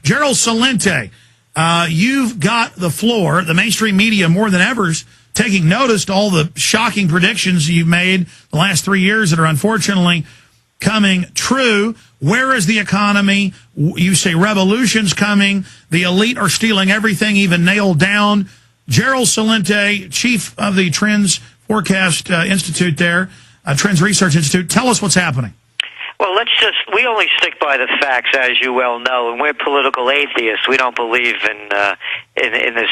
Gerald Celente, you've got the floor. The mainstream media more than ever is taking notice to all the shocking predictions you've made the last 3 years that are unfortunately coming true. Where is the economy? You say revolution's coming. The elite are stealing everything, even nailed down. Gerald Celente, chief of the Trends Forecast Institute there, Trends Research Institute. Tell us what's happening. Well, we only stick by the facts, as you well know, and we're political atheists. We don't believe in this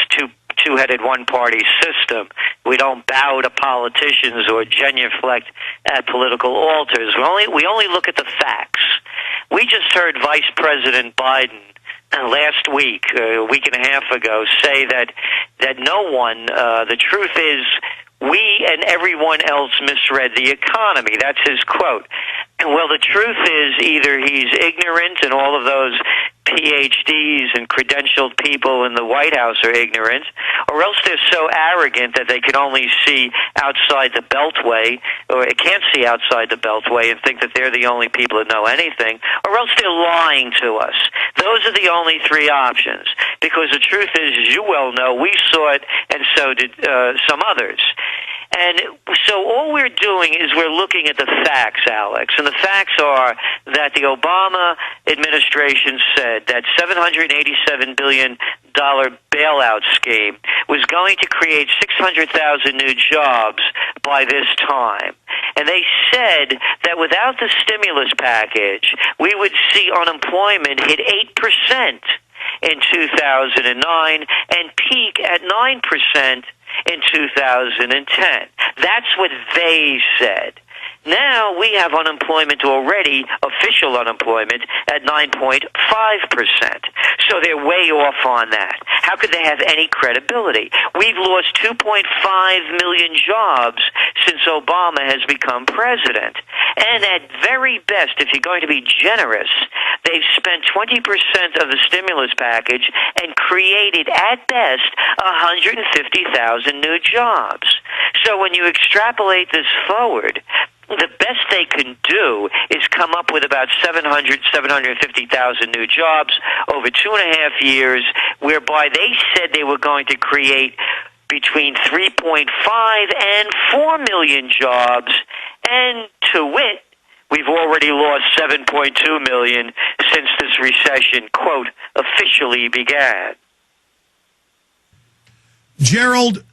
two-headed one-party system. We don't bow to politicians or genuflect at political altars. We only look at the facts. We just heard Vice President Biden last week, a week and a half ago, say that no one, the truth is, we and everyone else misread the economy. That's his quote. Well, the truth is either he's ignorant and all of those PhDs and credentialed people in the White House are ignorant, or else they're so arrogant that they can only see outside the Beltway, or can't see outside the Beltway and think that they're the only people that know anything, or else they're lying to us. Those are the only three options, because the truth is, as you well know, we saw it, and so did some others. And so all we're doing is we're looking at the facts, Alex. And the facts are that the Obama administration said that $787 billion bailout scheme was going to create 600,000 new jobs by this time. And they said that without the stimulus package, we would see unemployment hit 8% in 2009 and peak at 9% in 2010. That's what they said. Now we have unemployment already, official unemployment, at 9.5%. So they're way off on that. How could they have any credibility? We've lost 2.5 million jobs since Obama has become president. And at very best, if you're going to be generous, they've spent 20% of the stimulus package and created, at best, 150,000 new jobs. So when you extrapolate this forward, the best they can do is come up with about 750,000 new jobs over 2.5 years, whereby they said they were going to create between 3.5 and 4 million jobs, and to wit, we've already lost 7.2 million since this recession, quote, officially began. Gerald,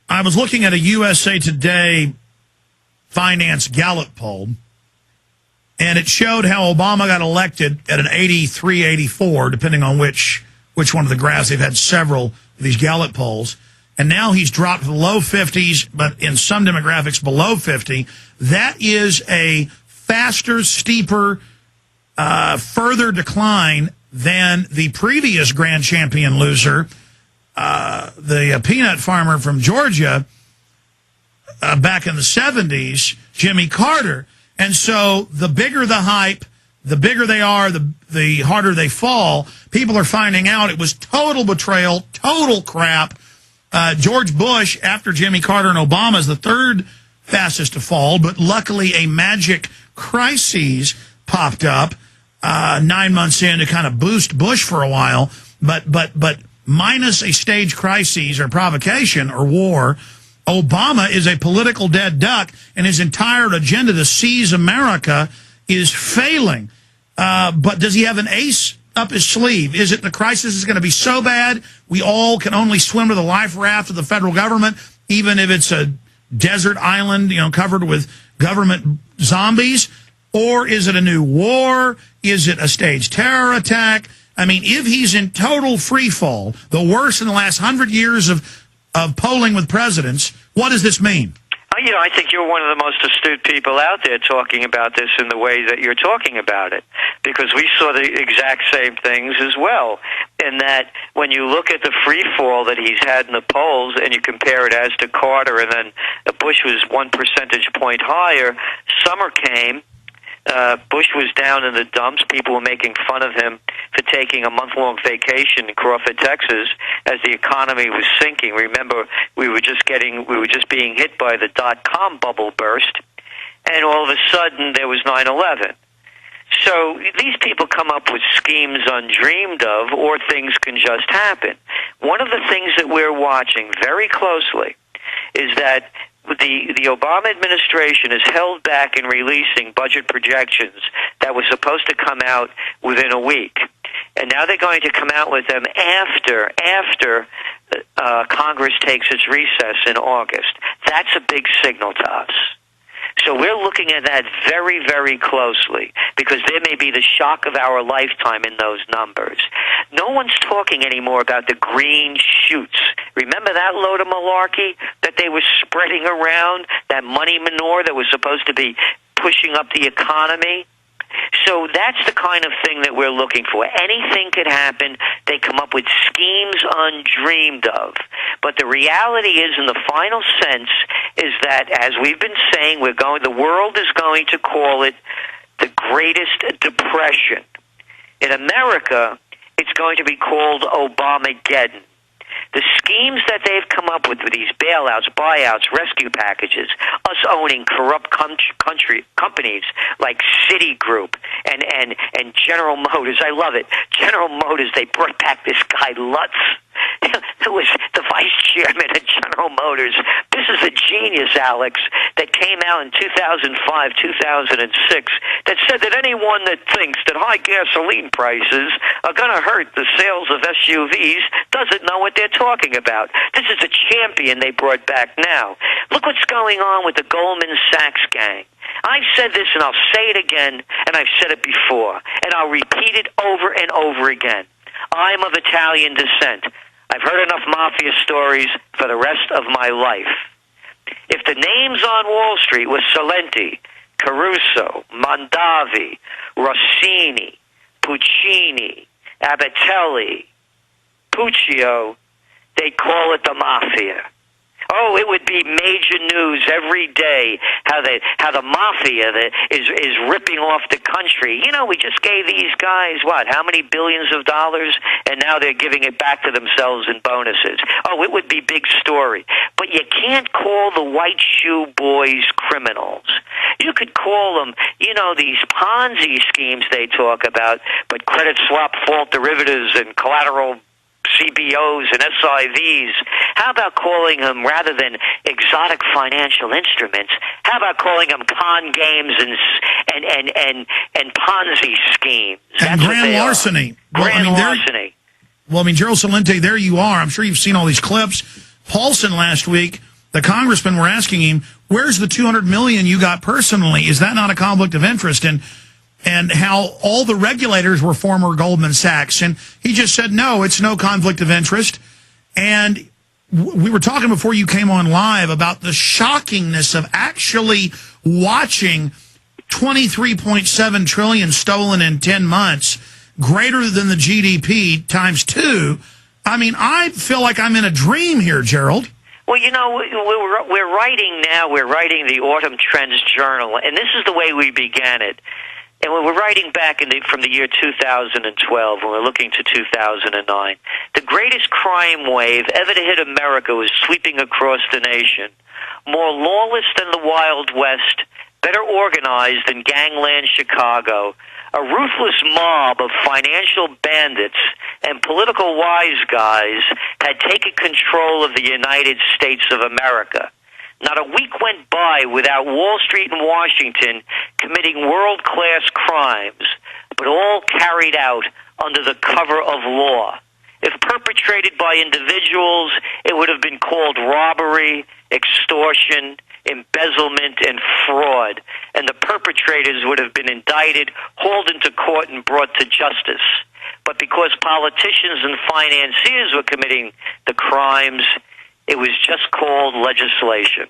I was looking at a USA Today Finance Gallup poll, and it showed how Obama got elected at an 83, 84, depending on which one of the graphs. They've had several of these Gallup polls, and now he's dropped to the low 50s, but in some demographics below 50. That is a faster, steeper, further decline than the previous grand champion loser, the peanut farmer from Georgia, back in the 70s, Jimmy Carter. And so the bigger the hype, the bigger they are, the harder they fall. People are finding out it was total betrayal, total crap. George Bush, after Jimmy Carter and Obama, is the third fastest to fall, but luckily a magic crisis popped up 9 months in to kind of boost Bush for a while. But minus a staged crisis or provocation or war, Obama is a political dead duck, and his entire agenda to seize America is failing. But does he have an ace up his sleeve? Is it the crisis is going to be so bad we all can only swim to the life raft of the federal government, even if it's a desert island, covered with government zombies? Or is it a new war? Is it a staged terror attack? I mean, if he's in total free fall, the worst in the last 100 years of polling with presidents, what does this mean? I think you're one of the most astute people out there talking about this in the way that you're talking about it, because we saw the exact same things as well, in that when you look at the free fall that he's had in the polls and you compare it as to Carter, and then Bush was 1 percentage point higher, summer came, Bush was down in the dumps. People were making fun of him for taking a month-long vacation in Crawford, Texas, as the economy was sinking. Remember, we were just being hit by the dot-com bubble burst, and all of a sudden there was 9/11. So these people come up with schemes undreamed of, or things can just happen. One of the things that we're watching very closely is that the Obama administration is held back in releasing budget projections that were supposed to come out within a week. And now they're going to come out with them after Congress takes its recess in August. That's a big signal to us. So we're looking at that very, very closely, because there may be the shock of our lifetime in those numbers. No one's talking anymore about the green shoots. Remember that load of malarkey that they were spreading around, that money manure that was supposed to be pushing up the economy? So that's the kind of thing that we're looking for. Anything could happen. They come up with schemes undreamed of. But the reality is, in the final sense, is that, as we've been saying, the world is going to call it the greatest depression. In America, it's going to be called Obamaggedon. The schemes that they've come up with these bailouts, buyouts, rescue packages, us owning corrupt companies like Citigroup and General Motors. I love it. General Motors, they brought back this guy Lutz, who was the vice chairman of General Motors. This is a genius, Alex, that came out in 2005, 2006, that said that anyone that thinks that high gasoline prices are going to hurt the sales of SUVs doesn't know what they're talking about. This is a champion they brought back now. Look what's going on with the Goldman Sachs gang. I've said this, and I'll say it again, and I've said it before, and I'll repeat it over and over again. I'm of Italian descent. I've heard enough mafia stories for the rest of my life. If the names on Wall Street were Celente, Caruso, Mondavi, Rossini, Puccini, Abatelli, Puccio, they'd call it the mafia. Oh, it would be major news every day how the mafia is ripping off the country. You know, we just gave these guys, how many billions of dollars, and now they're giving it back to themselves in bonuses. Oh, it would be big story. But you can't call the white shoe boys criminals. You could call them, these Ponzi schemes they talk about, but credit swap fault derivatives and collateral CBOs and SIVs. How about calling them, rather than exotic financial instruments, how about calling them con games and Ponzi schemes? And grand larceny. Grand larceny. Gerald Celente, there you are. I'm sure you've seen all these clips. Paulson last week, the congressmen were asking him, where's the $200 million you got personally? Is that not a conflict of interest? And how all the regulators were former Goldman Sachs. And he just said, no, it's no conflict of interest. And we were talking before you came on live about the shockingness of actually watching $23.7 trillion stolen in 10 months, greater than the GDP times 2. I mean, I feel like I'm in a dream here, Gerald. Well, we're writing now. We're writing the Autumn Trends Journal, and this is the way we began it. And when we're writing back from the year 2012, when we're looking to 2009, the greatest crime wave ever to hit America was sweeping across the nation. More lawless than the Wild West, better organized than gangland Chicago, a ruthless mob of financial bandits and political wise guys had taken control of the United States of America. Not a week went by without Wall Street and Washington committing world-class crimes, but all carried out under the cover of law. If perpetrated by individuals, it would have been called robbery, extortion, embezzlement, and fraud, and the perpetrators would have been indicted, hauled into court, and brought to justice. But because politicians and financiers were committing the crimes, it was just called legislation.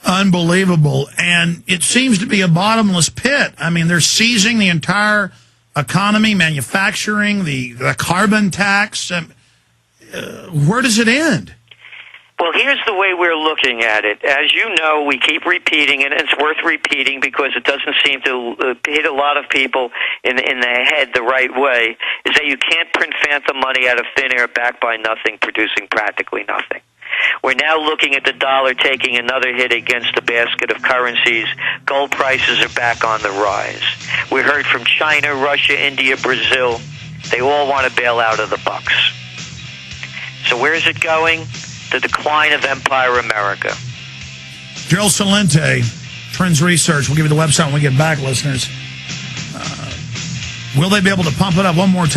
Unbelievable. And it seems to be a bottomless pit. I mean, they're seizing the entire economy, manufacturing, the carbon tax. Where does it end? Well, here's the way we're looking at it. As you know, we keep repeating it, and it's worth repeating because it doesn't seem to hit a lot of people in the head the right way, is that you can't print phantom money out of thin air backed by nothing, producing practically nothing. We're now looking at the dollar taking another hit against a basket of currencies. Gold prices are back on the rise. We heard from China, Russia, India, Brazil. They all want to bail out of the bucks. So where is it going? The decline of Empire America. Gerald Celente, Trends Research. We'll give you the website when we get back, listeners. Will they be able to pump it up one more time?